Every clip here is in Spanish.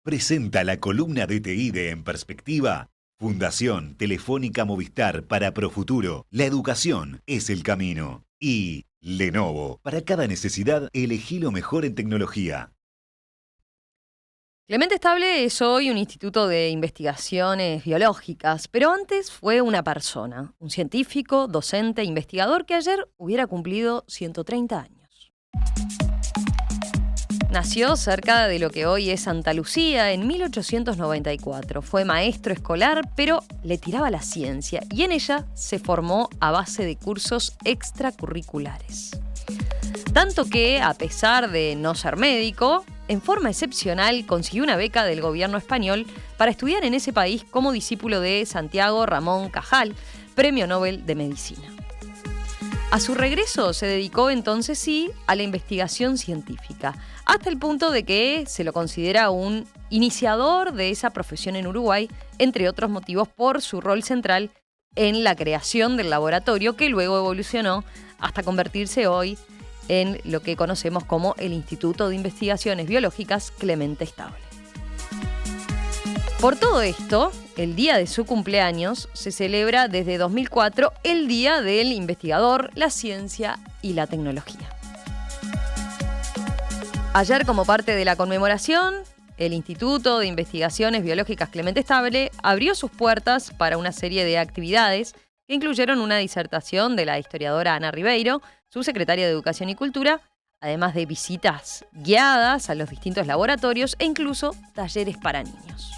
presenta la columna de TI de En Perspectiva. Fundación Telefónica Movistar para Profuturo. La educación es el camino. Y Lenovo. Para cada necesidad, elegí lo mejor en tecnología. Clemente Estable es hoy un instituto de investigaciones biológicas, pero antes fue una persona, un científico, docente, investigador que ayer hubiera cumplido 130 años. Nació cerca de lo que hoy es Santa Lucía en 1894. Fue maestro escolar, pero le tiraba la ciencia y en ella se formó a base de cursos extracurriculares. Tanto que, a pesar de no ser médico, en forma excepcional consiguió una beca del gobierno español para estudiar en ese país como discípulo de Santiago Ramón Cajal, Premio Nobel de Medicina. A su regreso se dedicó entonces sí a la investigación científica, hasta el punto de que se lo considera un iniciador de esa profesión en Uruguay, entre otros motivos por su rol central en la creación del laboratorio que luego evolucionó hasta convertirse hoy en lo que conocemos como el Instituto de Investigaciones Biológicas Clemente Estable. Por todo esto, el día de su cumpleaños se celebra desde 2004 el Día del Investigador, la Ciencia y la Tecnología. Ayer, como parte de la conmemoración, el Instituto de Investigaciones Biológicas Clemente Estable abrió sus puertas para una serie de actividades que incluyeron una disertación de la historiadora Ana Ribeiro, subsecretaria de Educación y Cultura, además de visitas guiadas a los distintos laboratorios e incluso talleres para niños.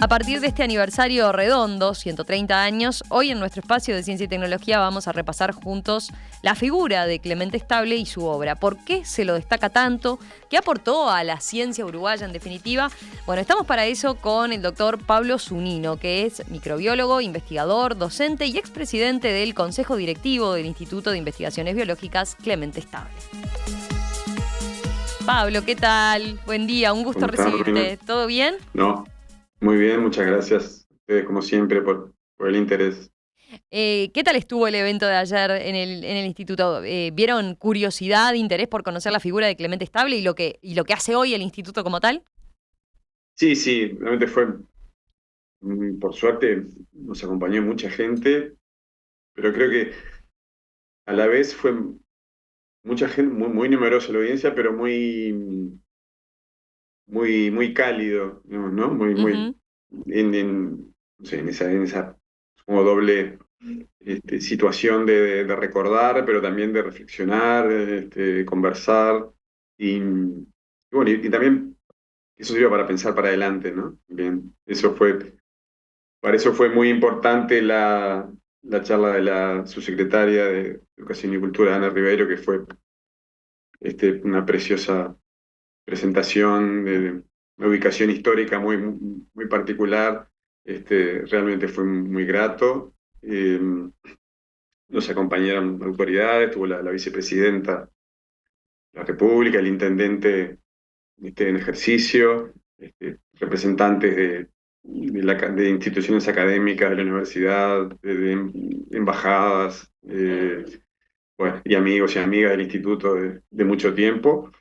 A partir de este aniversario redondo, 130 años, hoy en nuestro espacio de Ciencia y Tecnología vamos a repasar juntos la figura de Clemente Estable y su obra. ¿Por qué se lo destaca tanto? ¿Qué aportó a la ciencia uruguaya en definitiva? Bueno, estamos para eso con el doctor Pablo Zunino, que es microbiólogo, investigador, docente y expresidente del Consejo Directivo del Instituto de Investigaciones Biológicas Clemente Estable. Pablo, ¿qué tal? Buen día, un gusto recibirte. ¿Todo bien? No, muy bien, muchas gracias a ustedes como siempre por el interés. ¿Qué tal estuvo el evento de ayer en el instituto? ¿Vieron curiosidad, interés por conocer la figura de Clemente Estable y lo que hace hoy el instituto como tal? Sí, realmente fue, por suerte, nos acompañó mucha gente, pero creo que a la vez fue mucha gente, muy numerosa la audiencia, pero muy cálido, digamos, ¿no? Ujú. No sé, en esa como doble situación de recordar, pero también de reflexionar, conversar, y bueno, y también eso sirve para pensar para adelante, ¿no? Bien, para eso fue muy importante la charla de la subsecretaria de Educación y Cultura, Ana Ribeiro, que fue una preciosa presentación de una ubicación histórica muy particular. Realmente fue muy grato. Nos acompañaron autoridades, tuvo la vicepresidenta de la República, el intendente en ejercicio, representantes de instituciones académicas de la universidad, de embajadas, bueno, y amigos y amigas del instituto de mucho tiempo.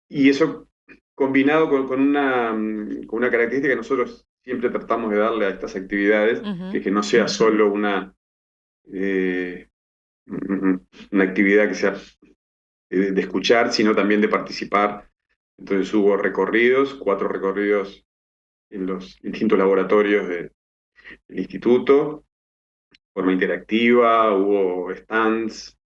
Y eso combinado con una característica que nosotros siempre tratamos de darle a estas actividades, que Ujú. es que no sea solo eh, una actividad que sea de escuchar, sino también de participar. Entonces hubo recorridos, 4 recorridos en los distintos laboratorios del instituto, de forma interactiva, hubo stands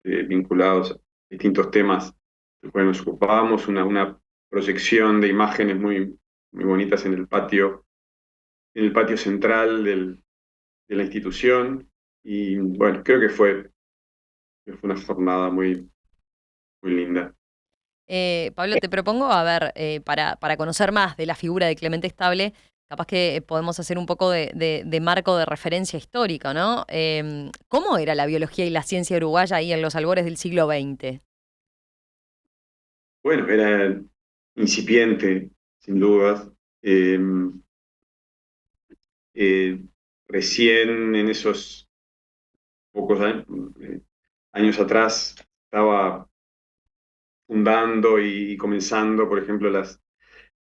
vinculados a distintos temas de los cuales nos ocupábamos, una proyección de imágenes muy bonitas en el patio central de la institución, y bueno, creo que fue una jornada muy linda. Pablo, te propongo, a ver, para conocer más de la figura de Clemente Estable, capaz que podemos hacer un poco de marco de referencia histórico, ¿no? ¿Cómo era la biología y la ciencia uruguaya ahí en los albores del siglo XX? Bueno, era incipiente, sin dudas. Eh, eh, Recién en esos pocos años atrás estaba fundando y comenzando, por ejemplo,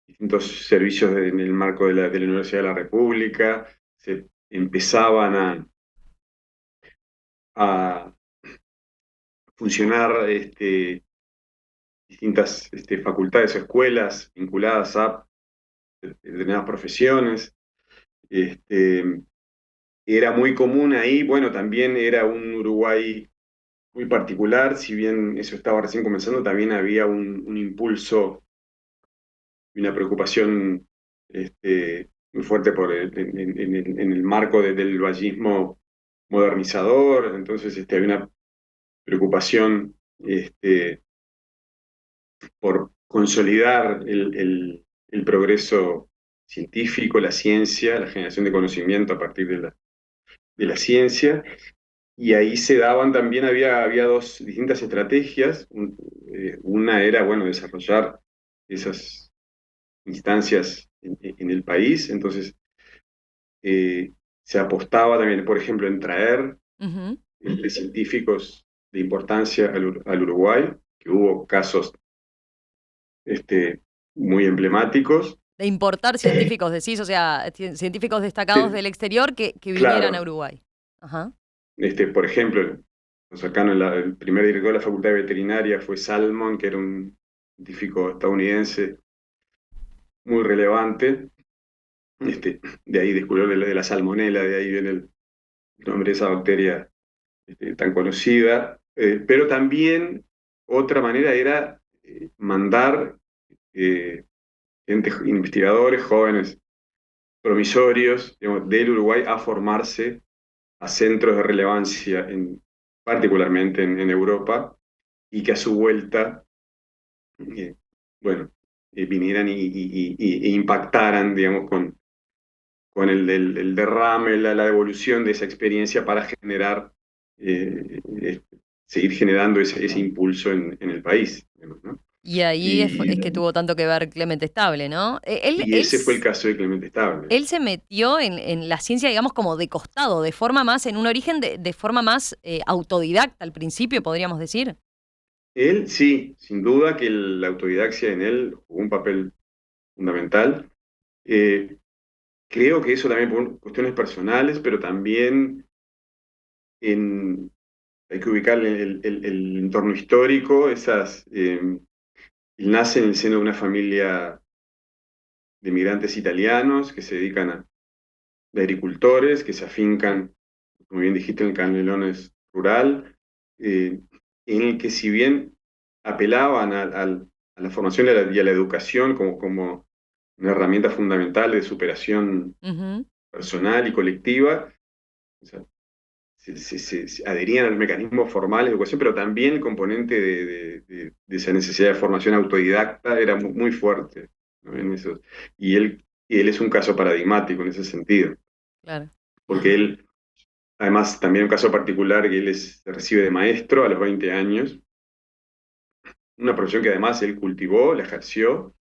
distintos servicios en el marco de la Universidad de la República, se empezaban a funcionar distintas facultades o escuelas vinculadas a determinadas profesiones. Este, Era muy común ahí, bueno, también era un Uruguay muy particular, si bien eso estaba recién comenzando, también había un impulso y una preocupación muy fuerte en el marco del vallismo modernizador. Entonces había una preocupación por consolidar el progreso científico, la ciencia, la generación de conocimiento a partir de la ciencia. Y ahí se daban también, había dos distintas estrategias. Una era, bueno, desarrollar esas instancias en el país. Entonces, se apostaba también, por ejemplo, en traer Ujú. científicos de importancia al Uruguay, que hubo casos este, muy emblemáticos. De importar científicos, decís, o sea, científicos destacados Sí, del exterior que vinieran a claro, Uruguay. Ajá. por ejemplo, acá el primer director de la Facultad de Veterinaria fue Salmon, que era un científico estadounidense muy relevante. De ahí descubrió de la salmonela, de ahí viene el nombre de esa bacteria tan conocida. Pero también otra manera era mandar eh, investigadores jóvenes promisorios, digamos, del Uruguay a formarse a centros de relevancia, particularmente en Europa, y que a su vuelta, eh, bueno, vinieran e impactaran, digamos, con el derrame, la devolución de esa experiencia para generar, seguir generando ese impulso en el país, digamos, ¿no? Y ahí es que tuvo tanto que ver Clemente Estable, ¿no? Y ese fue el caso de Clemente Estable. Él se metió en la ciencia, digamos, como de costado, de forma más, en un origen de forma más autodidacta al principio, podríamos decir. Él sí, sin duda que la autodidaxia en él jugó un papel fundamental. Eh, Creo que eso también por cuestiones personales, pero también en, hay que ubicar el entorno histórico. Él nace en el seno de una familia de migrantes italianos que se dedican de agricultores, que se afincan, como bien dijiste, en Canelones rural, eh, en el que si bien apelaban a la formación y a la educación como una herramienta fundamental de superación Ujú. personal y colectiva, o sea, se adherían a los mecanismos formales de educación, pero también el componente de esa necesidad de formación autodidacta era muy fuerte, ¿no? Y él es un caso paradigmático en ese sentido, Claro. porque él, además, también un caso particular, que él se recibe de maestro a los 20 años, una profesión que además él cultivó, la ejerció,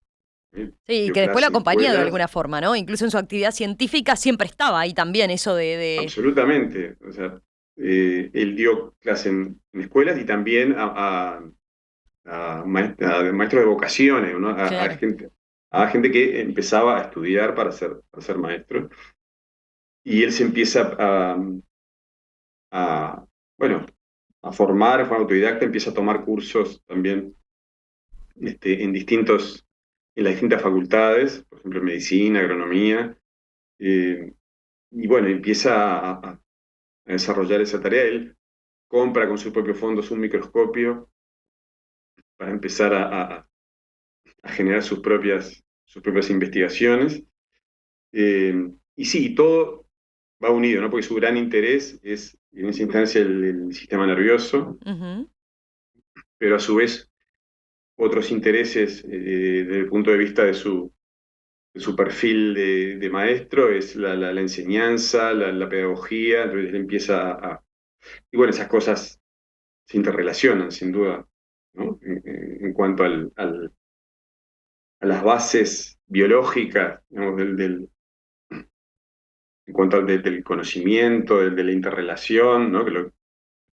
Sí, y dio que después lo clase en acompañó de escuelas, alguna forma, ¿no? Incluso en su actividad científica siempre estaba ahí también eso absolutamente. O sea, él dio clase en escuelas y también a maestros de vocaciones, ¿no? Claro. A gente que empezaba a estudiar para ser maestro. Y él se empieza a, bueno, a formar, fue autodidacta, empieza a tomar cursos también en las distintas facultades, por ejemplo, medicina, agronomía. eh, y bueno, empieza a desarrollar esa tarea. Él compra con sus propios fondos un microscopio para empezar a generar sus propias investigaciones. Y sí, todo va unido, ¿no? Porque su gran interés es, en esa instancia, el sistema nervioso, Ujú. pero a su vez otros intereses, desde el punto de vista de su perfil de maestro, es la enseñanza, la pedagogía. Entonces él empieza y bueno, esas cosas se interrelacionan, sin duda, ¿no? En cuanto a las bases biológicas, digamos, en cuanto del conocimiento, de la interrelación, ¿no? Que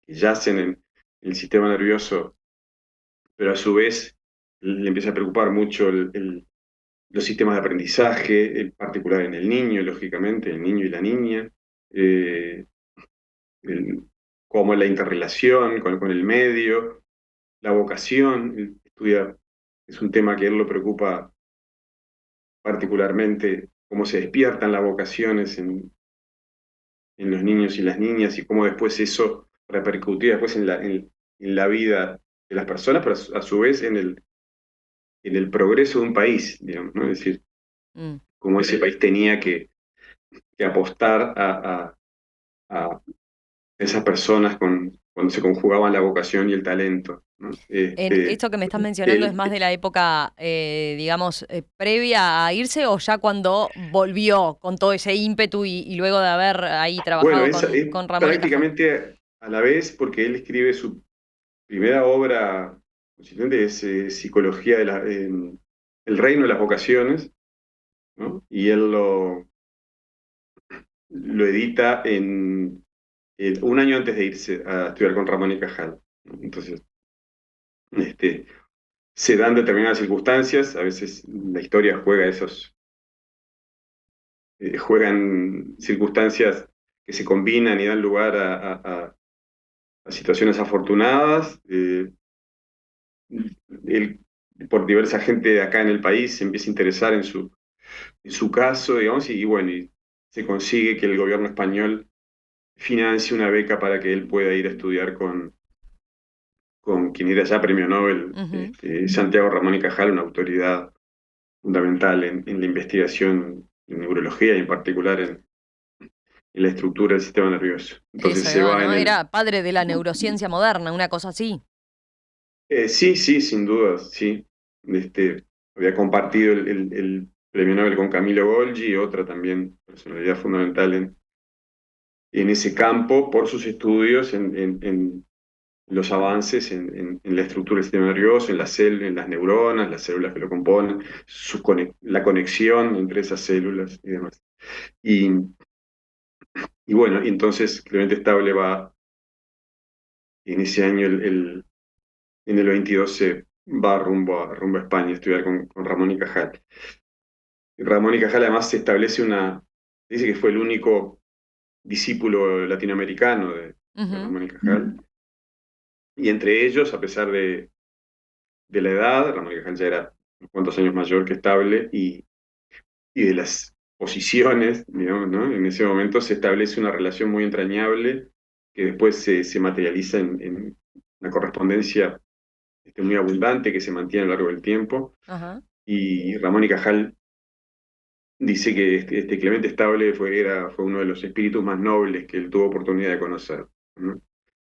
yacen en el sistema nervioso, pero a su vez le empieza a preocupar mucho los sistemas de aprendizaje, en particular en el niño, lógicamente, el niño y la niña, eh, el- cómo la interrelación con el medio, la vocación, él estudia, es un tema que a él lo preocupa particularmente, cómo se despiertan las vocaciones en los niños y las niñas y cómo después eso repercutía después en la vida de las personas, pero a su vez en el progreso de un país, digamos, ¿no? Es decir, Mm. cómo ese país tenía que apostar a esas personas cuando se conjugaban la vocación y el talento, ¿no? ¿Esto que me estás mencionando es Él, más de la época, digamos, previa a irse o ya cuando volvió con todo ese ímpetu y luego de haber ahí bueno, trabajado es con Ramón y Cajal? prácticamente a la vez porque él escribe su primera obra consistente es Psicología El reino de las vocaciones, ¿no? Y él lo edita un año antes de irse a estudiar con Ramón y Cajal, ¿no? Entonces, este, se dan determinadas circunstancias, a veces la historia juegan circunstancias que se combinan y dan lugar a situaciones afortunadas. Él, por diversa gente acá en el país, se empieza a interesar en su caso, digamos, y bueno, y se consigue que el gobierno español financie una beca para que él pueda ir a estudiar con quien era ya premio Nobel, Ujú. Santiago Ramón y Cajal, una autoridad fundamental en la investigación en neurología y en particular en la estructura del sistema nervioso. Entonces Eso, ahí se va, va ¿no? Era padre de la neurociencia moderna, una cosa así. Sí, sí, sin duda, sí. Había compartido el premio Nobel con Camilo Golgi, otra también personalidad fundamental en ese campo por sus estudios en los avances en la estructura del sistema nervioso, en las neuronas, las células que lo componen, la conexión entre esas células y demás. Y, y bueno, y entonces Clemente Stable va en ese año, en el 22, se va rumbo a España a estudiar con Ramón y Cajal. Ramón y Cajal además se establece dice que fue el único discípulo latinoamericano de Ujú. Ramón y Cajal. Y entre ellos, a pesar de la edad, Ramón y Cajal ya era unos cuantos años mayor que Estable, y de las posiciones, digamos, ¿no? En ese momento se establece una relación muy entrañable que después se materializa en una correspondencia muy abundante que se mantiene a lo largo del tiempo. Ajá. Y Ramón y Cajal dice que este Clemente Estable fue uno de los espíritus más nobles que él tuvo oportunidad de conocer, ¿no?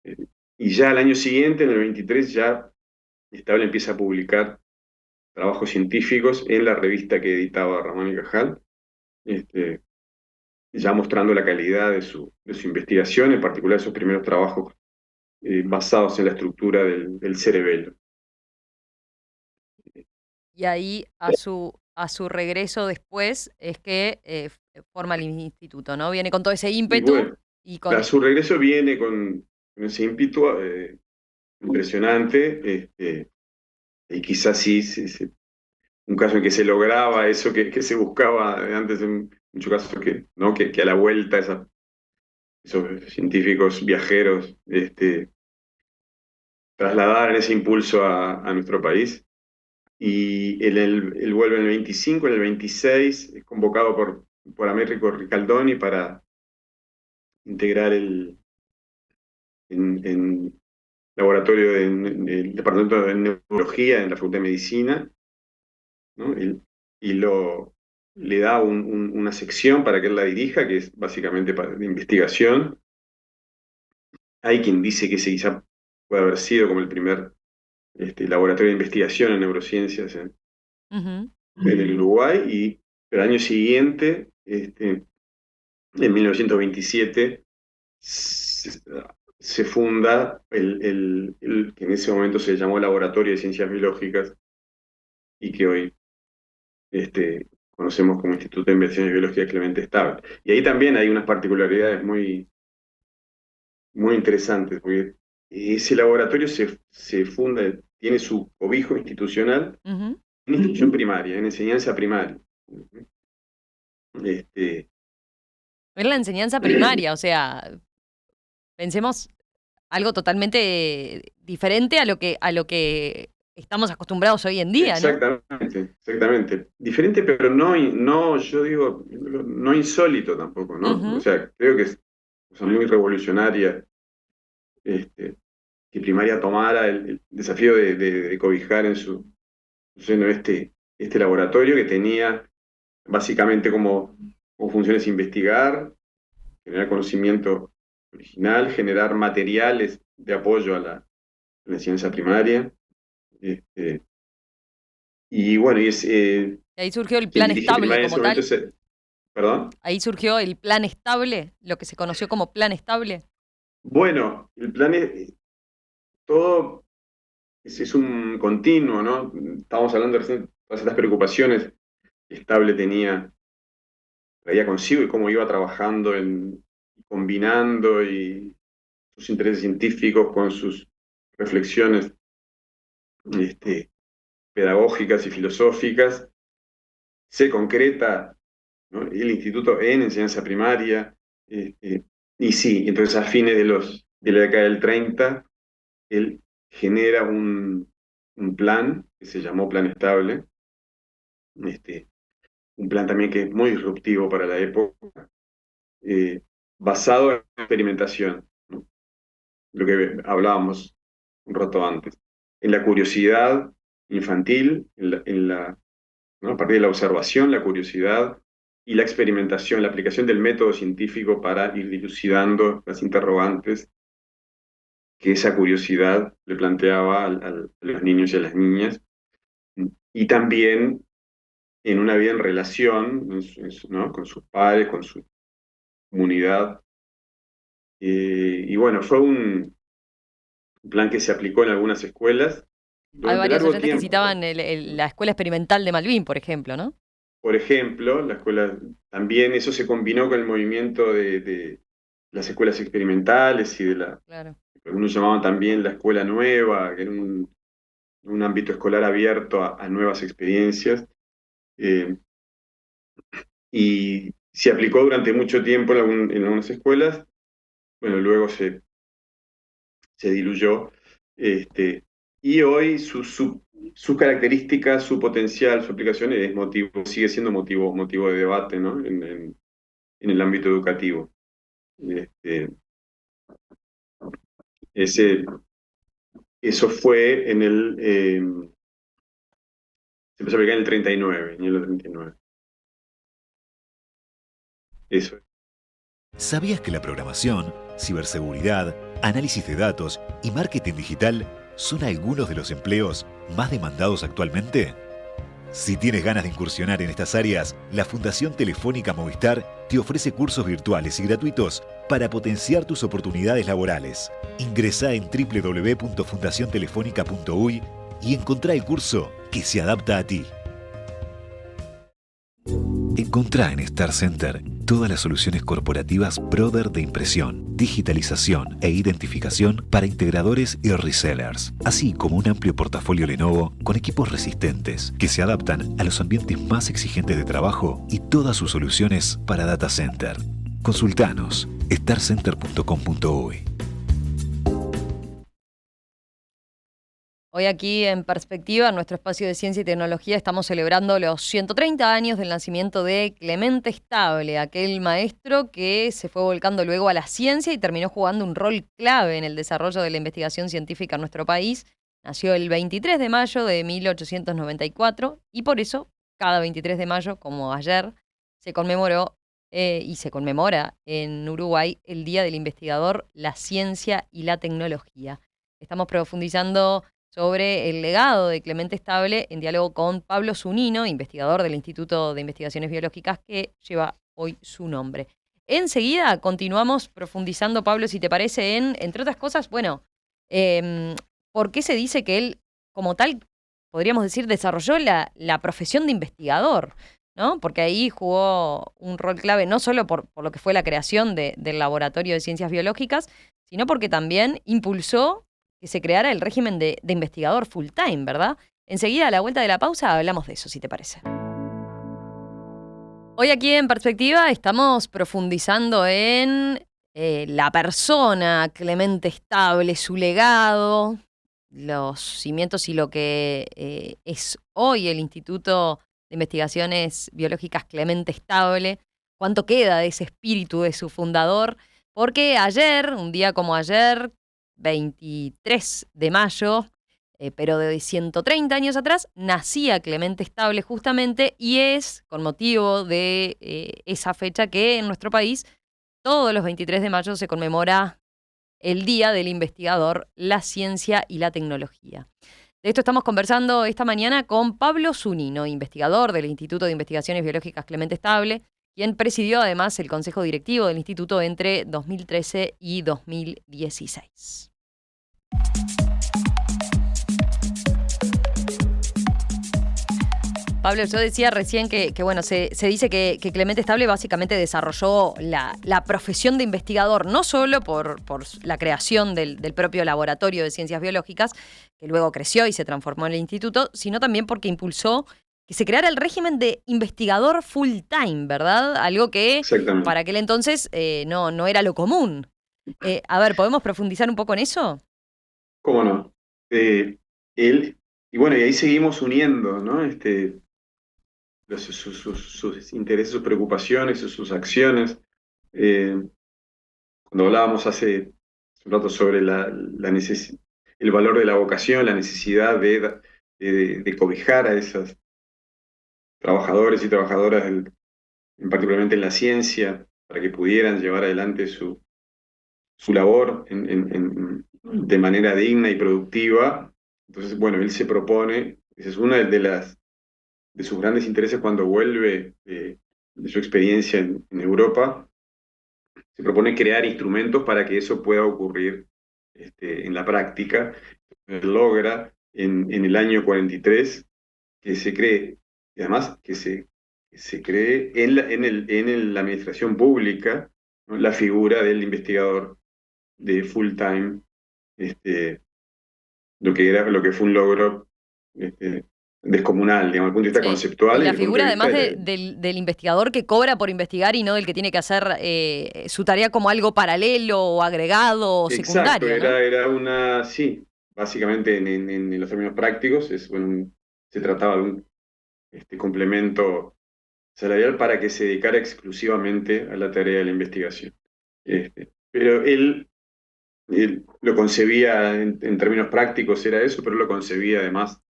Eh, y ya al año siguiente, en el 23, ya Estable empieza a publicar trabajos científicos en la revista que editaba Ramón y Cajal, este, ya mostrando la calidad de su investigación, en particular sus primeros trabajos basados en la estructura del cerebelo. Y ahí a su regreso después es que forma el instituto, ¿no? Viene con todo ese Y ímpetu bueno, y a con... su regreso viene con ese ímpetu impresionante, y quizás sí, un caso en que se lograba eso que se buscaba antes, en muchos casos ¿no? Que a la vuelta esos científicos viajeros trasladaran ese impulso a nuestro país. Y él vuelve en el 25, en el 26, es convocado por Américo Ricaldoni para integrar en laboratorio del Departamento de Neurología en la Facultad de Medicina, ¿no? Le da una sección para que él la dirija, que es básicamente de investigación. Hay quien dice que ese quizá puede haber sido como el primer laboratorio de investigación en neurociencias Ujú. en el Uruguay, y el año siguiente, en 1927, se, se funda el que en ese momento se llamó Laboratorio de Ciencias Biológicas y que hoy conocemos como Instituto de Investigaciones Biológicas Clemente Estable. Y ahí también hay unas particularidades muy interesantes, porque ese laboratorio se funda, tiene su cobijo institucional Ujú. en instrucción primaria, en enseñanza primaria. Este, Es la enseñanza primaria, o sea, pensemos algo totalmente diferente a lo que estamos acostumbrados hoy en día, ¿no? exactamente, exactamente. Diferente, pero no, yo digo, no insólito tampoco, ¿no? O Ujú. sea, creo que es cosa muy revolucionaria, este, que primaria tomara el desafío de cobijar en su seno este laboratorio que tenía básicamente como funciones investigar, generar conocimiento original, generar materiales de apoyo a la enseñanza primaria. Este, y bueno, Y ahí surgió el quien plan dirige estable primaria en ese como momento tal. ¿Perdón? Ahí surgió el plan estable, lo que se conoció como plan estable. Bueno, el plan es todo, es un continuo, ¿no? Estábamos hablando recién de todas estas preocupaciones que Estable traía consigo y cómo iba trabajando combinando y sus intereses científicos con sus reflexiones este, pedagógicas y filosóficas. Se concreta, ¿no? El instituto en enseñanza primaria. este, y sí, entonces a fines de la década del 30, él genera un plan que se llamó Plan Estable, este, un plan también que es muy disruptivo para la época, eh, basado en experimentación, ¿no? Lo que hablábamos un rato antes, en la curiosidad infantil, ¿no? A partir de la observación, la curiosidad y la experimentación, la aplicación del método científico para ir dilucidando las interrogantes que esa curiosidad le planteaba a los niños y a las niñas, y también en una vida en relación, ¿no? Con sus padres, con su comunidad. Y bueno, fue un plan que se aplicó en algunas escuelas Hay durante varios largo oyentes que tiempo. citaban la Escuela Experimental de Malvin, por ejemplo, ¿no? Por ejemplo, la escuela, también eso se combinó con el movimiento de las escuelas experimentales y Claro. algunos llamaban también la escuela nueva, que era un ámbito escolar abierto a nuevas experiencias. Eh, y se aplicó durante mucho tiempo en algunas escuelas. Bueno, luego se diluyó. Y hoy sus características, su potencial, su aplicación sigue siendo motivo de debate, ¿no? En el ámbito educativo. Este, ese, eso fue se empezó a aplicar en el 39, en el 39. Eso. ¿Sabías que la programación, ciberseguridad, análisis de datos y marketing digital son algunos de los empleos más demandados actualmente? Si tienes ganas de incursionar en estas áreas, la Fundación Telefónica Movistar te ofrece cursos virtuales y gratuitos para potenciar tus oportunidades laborales. Ingresá en www.fundaciontelefónica.uy y encontrá el curso que se adapta a ti. Encontrá en Star Center todas las soluciones corporativas Brother de impresión, digitalización e identificación para integradores y resellers, así como un amplio portafolio Lenovo con equipos resistentes que se adaptan a los ambientes más exigentes de trabajo y todas sus soluciones para data center. Consultanos starcenter.com.uy. Hoy aquí en Perspectiva, en nuestro espacio de ciencia y tecnología, estamos celebrando los 130 años del nacimiento de Clemente Estable, aquel maestro que se fue volcando luego a la ciencia y terminó jugando un rol clave en el desarrollo de la investigación científica en nuestro país. Nació el 23 de mayo de 1894 y por eso, cada 23 de mayo, como ayer, se conmemoró y se conmemora en Uruguay el Día del Investigador, la Ciencia y la Tecnología. Estamos profundizando sobre el legado de Clemente Estable en diálogo con Pablo Zunino, investigador del Instituto de Investigaciones Biológicas que lleva hoy su nombre. Enseguida continuamos profundizando, Pablo, si te parece, entre otras cosas, bueno, ¿por qué se dice que él, como tal, podríamos decir, desarrolló la profesión de investigador? ¿No? Porque ahí jugó un rol clave, no solo por lo que fue la creación del Laboratorio de Ciencias Biológicas, sino porque también impulsó que se creara el régimen de investigador full time, ¿verdad? Enseguida, a la vuelta de la pausa, hablamos de eso, si te parece. Hoy aquí en Perspectiva estamos profundizando en la persona Clemente Estable, su legado, los cimientos y lo que es hoy el Instituto de Investigaciones Biológicas Clemente Estable, cuánto queda de ese espíritu de su fundador, porque ayer, un día como ayer, 23 de mayo, pero de 130 años atrás, nacía Clemente Estable justamente, y es con motivo de esa fecha que en nuestro país todos los 23 de mayo se conmemora el Día del Investigador, la Ciencia y la Tecnología. De esto estamos conversando esta mañana con Pablo Zunino, investigador del Instituto de Investigaciones Biológicas Clemente Estable, quien presidió además el Consejo Directivo del Instituto entre 2013 y 2016. Pablo, yo decía recién que bueno, se dice que Clemente Estable básicamente desarrolló la profesión de investigador, no solo por la creación del propio laboratorio de ciencias biológicas, que luego creció y se transformó en el instituto, sino también porque impulsó que se creara el régimen de investigador full time, ¿verdad? Algo que para aquel entonces no era lo común. A ver, ¿podemos profundizar un poco en eso? ¿Cómo no? Él, y bueno, y ahí seguimos uniendo, ¿no? Sus intereses, sus preocupaciones, sus acciones. Cuando hablábamos hace un rato sobre el valor de la vocación, la necesidad de cobijar a esos trabajadores y trabajadoras, particularmente en la ciencia, para que pudieran llevar adelante su labor de manera digna y productiva. Entonces, bueno, él se propone, esa es una de sus grandes intereses cuando vuelve de su experiencia en Europa, se propone crear instrumentos para que eso pueda ocurrir en la práctica. Él logra en el año 43 que se cree, y además que se cree en la administración pública, ¿no?, la figura del investigador de full time, lo que fue un logro descomunal, digamos, desde el punto de vista conceptual. Y la y figura de además del investigador que cobra por investigar y no del que tiene que hacer su tarea como algo paralelo o agregado o Exacto, secundario, ¿no? sí, básicamente en los términos prácticos se trataba de un complemento salarial para que se dedicara exclusivamente a la tarea de la investigación. Pero él lo concebía en términos prácticos, era eso, pero lo concebía además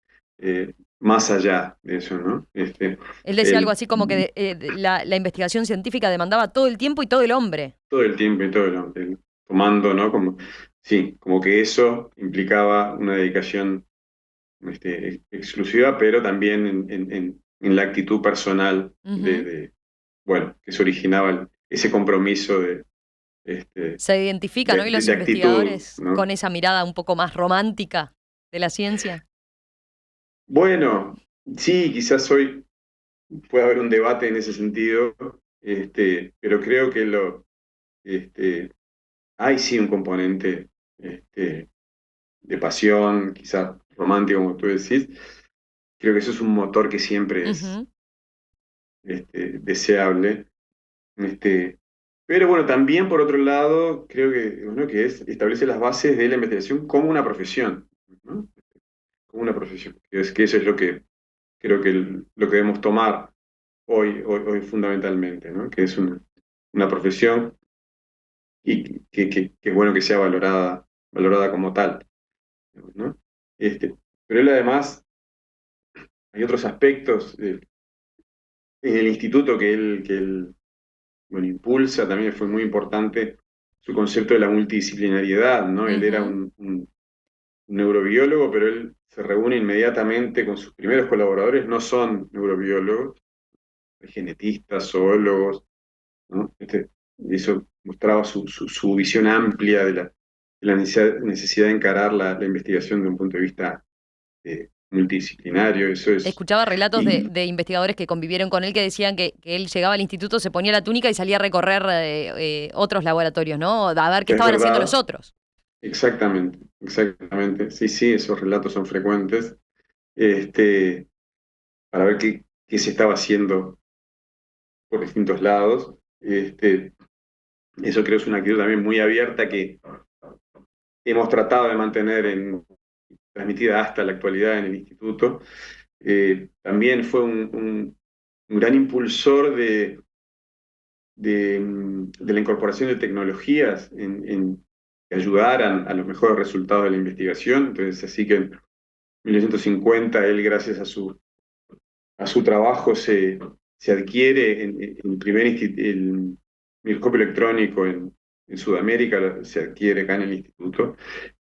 más allá de eso, ¿no? Él decía algo así como que la investigación científica demandaba todo el tiempo y todo el hombre. Todo el tiempo y todo tomando, ¿no? Como que eso implicaba una dedicación exclusiva, pero también en la actitud personal bueno, que se originaba ese compromiso se identifican hoy los investigadores actitud, ¿no?, con esa mirada un poco más romántica de la ciencia. Bueno, sí, quizás hoy puede haber un debate en ese sentido, pero creo que hay sí un componente de pasión, quizás romántico, como tú decís. Creo que eso es un motor que siempre es deseable. Pero bueno, también por otro lado, creo que establece las bases de la investigación como una profesión, ¿no? Como una profesión. Que eso es lo que creo que lo que debemos tomar hoy fundamentalmente, ¿no? Que es una profesión y que es bueno que sea valorada como tal, ¿no? Pero él además, hay otros aspectos en el instituto que él bueno, impulsa, también fue muy importante su concepto de la multidisciplinariedad, ¿no? Él era un neurobiólogo, pero él se reúne inmediatamente con sus primeros colaboradores, no son neurobiólogos, genetistas, zoólogos, ¿no? Eso mostraba su visión amplia de la necesidad de encarar la investigación de un punto de vista multidisciplinario. Eso es. Escuchaba relatos de investigadores que convivieron con él que decían que él llegaba al instituto, se ponía la túnica y salía a recorrer otros laboratorios, ¿no? A ver qué estaban haciendo los otros. Exactamente. Sí, esos relatos son frecuentes. este, para ver qué se estaba haciendo por distintos lados. Eso creo es una actitud también muy abierta que hemos tratado de mantener transmitida hasta la actualidad en el instituto. También fue un gran impulsor de la incorporación de tecnologías que ayudaran a los mejores resultados de la investigación. Entonces, así que en 1950 él, gracias a su trabajo, se adquiere el primer el microscopio electrónico en Sudamérica, se adquiere acá en el instituto,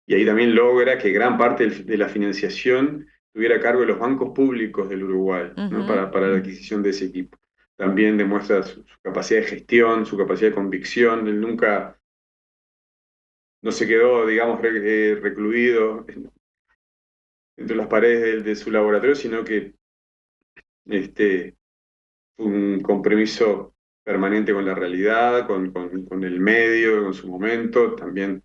y ahí también logra que gran parte de la financiación estuviera a cargo de los bancos públicos del Uruguay, ¿no? Ujú. Para la adquisición de ese equipo. También demuestra su capacidad de gestión, su capacidad de convicción. Él nunca no se quedó, digamos, recluido entre las paredes de su laboratorio, sino que este, fue un compromiso permanente con la realidad, con el medio, con su momento. También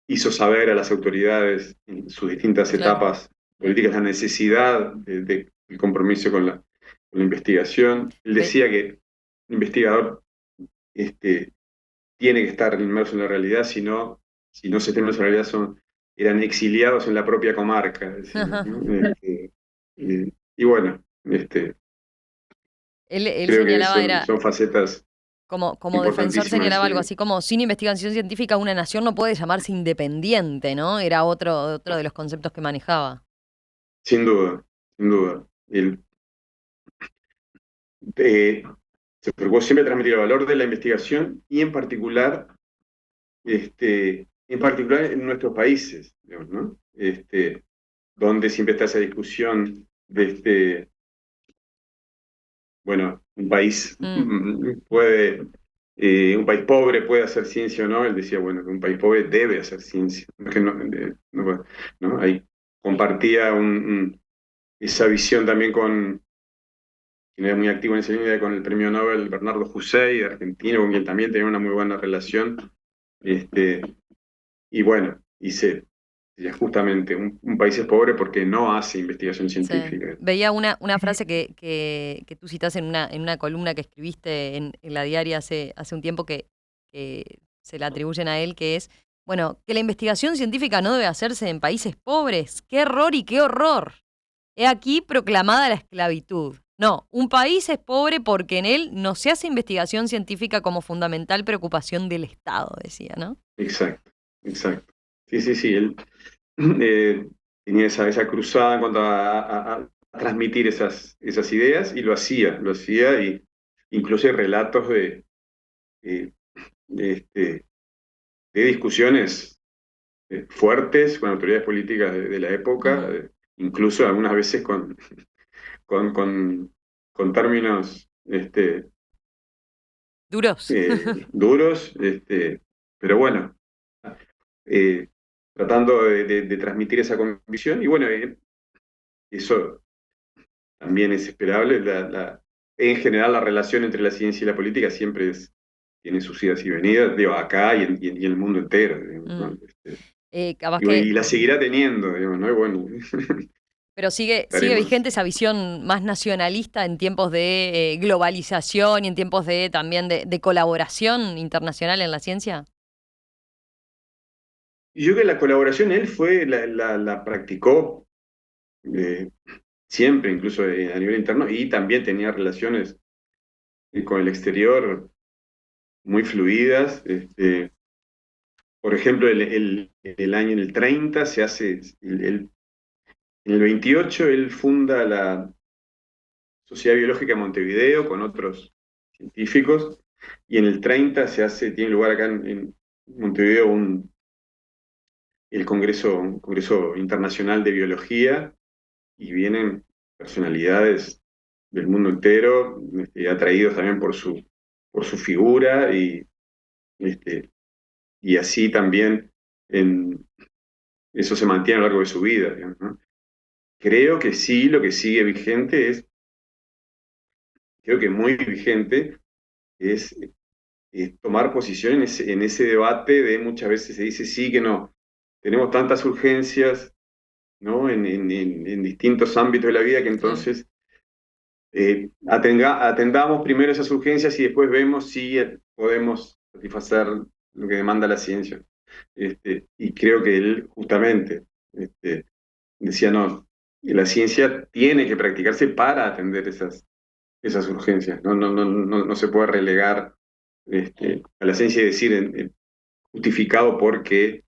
hizo saber a las autoridades en sus distintas Claro. etapas políticas la necesidad del compromiso con la investigación. Él Ve- decía que el investigador este, tiene que estar inmerso en la realidad, si no se está inmerso en la realidad eran exiliados en la propia comarca, decía, ¿no? Y bueno, él creo que señalaba, era son facetas como defensor, importantísimas. señalaba algo así como sin investigación científica una nación no puede llamarse independiente, ¿no? Era otro de los conceptos que manejaba. Sin duda, sin duda. Eh, Se preocupó siempre de transmitir el valor de la investigación y en particular en nuestros países, digamos, ¿no? Donde siempre está esa discusión de bueno, un país Mm, un país pobre puede hacer ciencia o no. Él decía, bueno, que un país pobre debe hacer ciencia. No, es que ¿no? Ahí compartía esa visión también quien era muy activo en esa línea, con el premio Nobel Bernardo Hussein, argentino, con quien también tenía una muy buena relación. Este, y bueno, decía justamente, un país es pobre porque no hace investigación sí. científica. Veía una frase que tú citás en una columna que escribiste en la diaria hace un tiempo que se la atribuyen a él, que es, bueno, que la investigación científica no debe hacerse en países pobres. ¡Qué error y qué horror! He aquí proclamada la esclavitud. No, un país es pobre porque en él no se hace investigación científica como fundamental preocupación del Estado, decía, ¿no? Exacto, exacto. Sí, sí, sí. Él eh, tenía esa cruzada en cuanto a transmitir esas ideas, y lo hacía, y incluso hay relatos eh, de, de discusiones fuertes con autoridades políticas de la época, Ujú. incluso algunas veces con, con, con términos Duros. duros, pero bueno, eh, tratando de transmitir esa convicción. Y bueno, eso también es esperable. En general, la relación entre la ciencia y la política siempre tiene sus idas y venidas, digo, acá y en el mundo entero, digamos, Mm. ¿no? Capaz Y que, la seguirá teniendo, digamos, ¿no? Y bueno, pero sigue estaremos. vigente esa visión más nacionalista en tiempos de globalización y en tiempos de también de colaboración internacional en la ciencia. Y yo creo que la colaboración él la practicó eh, siempre, incluso a nivel interno, y también tenía relaciones con el exterior muy fluidas. Por ejemplo, en el 30 se hace, en el 28 él funda la Sociedad Biológica de Montevideo con otros científicos, y en el 30 tiene lugar acá en Montevideo un Congreso Internacional de Biología, y vienen personalidades del mundo entero, atraídos también por su figura, este, y así también eso se mantiene a lo largo de su vida, digamos, ¿no? Creo que sí, lo que sigue vigente creo que muy vigente, es tomar posición en ese debate de muchas veces se dice sí, que no. Tenemos tantas urgencias, ¿no? En distintos ámbitos de la vida, que Sí. entonces atendamos primero esas urgencias y después vemos si podemos satisfacer lo que demanda la ciencia. Y creo que él justamente decía, no, la ciencia tiene que practicarse para atender esas urgencias, no se puede relegar a la ciencia y decir justificado porque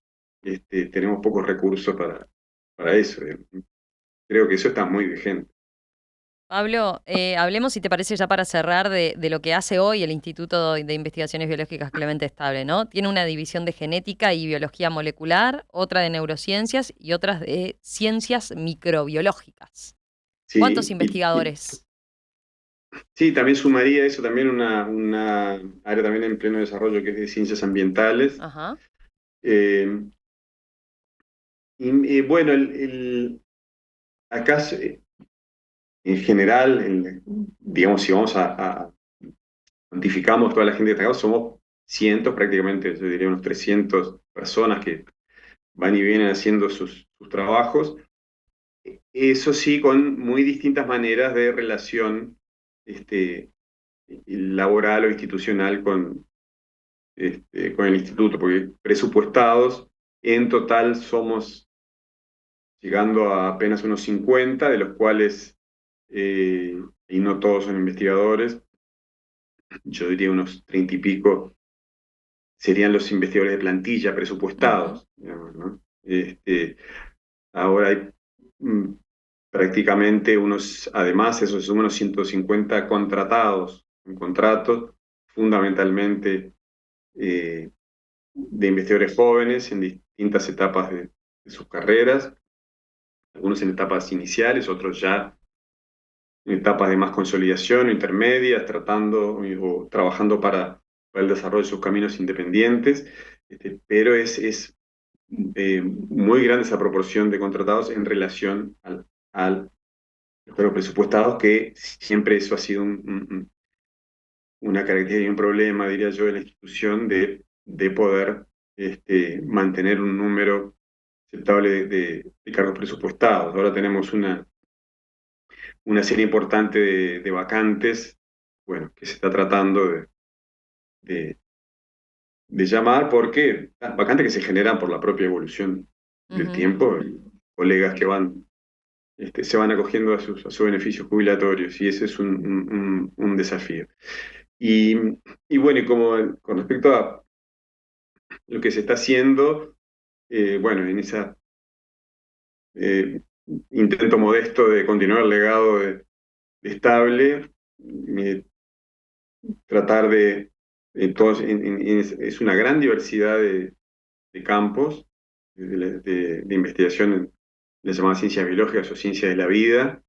tenemos pocos recursos para eso. Creo que eso está muy vigente. Pablo, hablemos, si te parece, ya para cerrar, de lo que hace hoy el Instituto de Investigaciones Biológicas Clemente Estable, ¿no? Tiene una división de genética y biología molecular, otra de neurociencias y otras de ciencias microbiológicas. ¿Cuántos Sí, investigadores? sí, también sumaría eso también una área también en pleno desarrollo que es de ciencias ambientales. Ajá. Eh, bueno, acá en general, digamos, si vamos a cuantificamos toda la gente destacada, somos cientos prácticamente, yo diría unos 300 personas que van y vienen haciendo sus trabajos. Eso sí, con muy distintas maneras de relación este, laboral o institucional con el instituto, porque presupuestados en total somos llegando a apenas unos 50, de los cuales, y no todos son investigadores, yo diría unos 30 y pico serían los investigadores de plantilla Ujú. presupuestados, digamos, ¿no? Ahora hay mm, prácticamente además, eso se suman unos 150 contratados, en contratos, fundamentalmente eh, de investigadores jóvenes en distintas etapas de sus carreras, algunos en etapas iniciales, otros ya en etapas de más consolidación, intermedias, tratando o trabajando para el desarrollo de sus caminos independientes, pero es muy grande esa proporción de contratados en relación al los presupuestados, que siempre eso ha sido una característica y un problema, diría yo, de la institución de poder mantener un número aceptable de cargos presupuestados. Ahora tenemos una serie importante de vacantes, bueno, que se está tratando de, de llamar porque las vacantes que se generan por la propia evolución del Ujú. tiempo, y colegas que se van acogiendo a sus beneficios jubilatorios y ese es un desafío. Y, y bueno, y como con respecto a lo que se está haciendo, bueno, en ese eh, intento modesto de continuar el legado de Estable, tratar es una gran diversidad de campos de investigación en las llamadas ciencias biológicas o ciencias de la vida,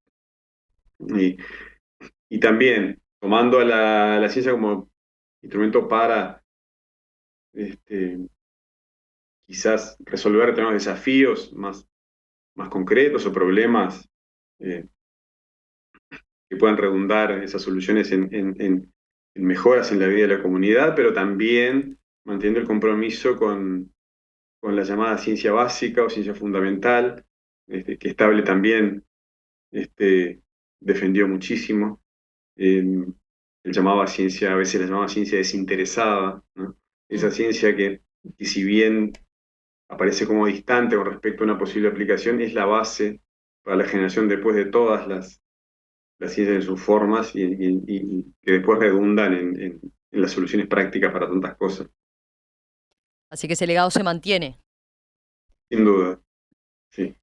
y, y también tomando a la ciencia como instrumento para este, quizás resolver determinados desafíos más concretos o problemas eh, que puedan redundar esas soluciones en mejoras en la vida de la comunidad, pero también manteniendo el compromiso con la llamada ciencia básica o ciencia fundamental, que Estable también este, defendió muchísimo. Él llamaba ciencia, a veces la llamaba ciencia desinteresada, ¿no? Esa Mm. ciencia que si bien aparece como distante con respecto a una posible aplicación, es la base para la generación después de todas las ciencias en sus formas y que después redundan en las soluciones prácticas para tantas cosas, Así que ese legado se mantiene. sin duda, sí.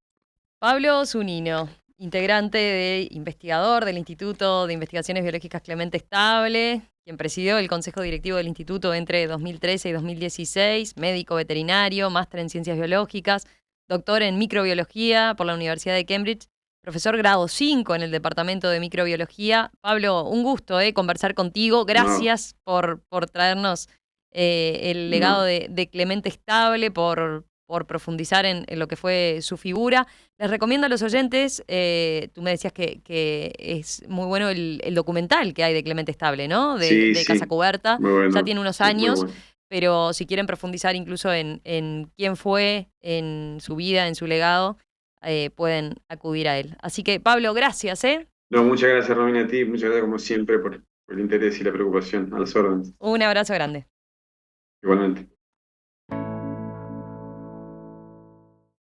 Pablo Zunino, integrante investigador del Instituto de Investigaciones Biológicas Clemente Estable, quien presidió el Consejo Directivo del Instituto entre 2013 y 2016, médico veterinario, máster en Ciencias Biológicas, doctor en Microbiología por la Universidad de Cambridge, profesor grado 5 en el Departamento de Microbiología. Pablo, un gusto conversar contigo. No, Gracias por traernos el legado no. de Clemente Estable, por profundizar en lo que fue su figura. Les recomiendo a los oyentes, tú me decías que es muy bueno el documental que hay de Clemente Estable, ¿no? Sí, De Casa sí, Cubierta. muy Ya bueno, tiene unos sí, muy años, bueno. pero si quieren profundizar incluso en quién fue, en su vida, en su legado, pueden acudir a él. Así que, Pablo, gracias, ¿eh? No, muchas gracias, Romina, a ti. Muchas gracias, como siempre, por el interés y la preocupación. A las órdenes. Un abrazo grande. Igualmente.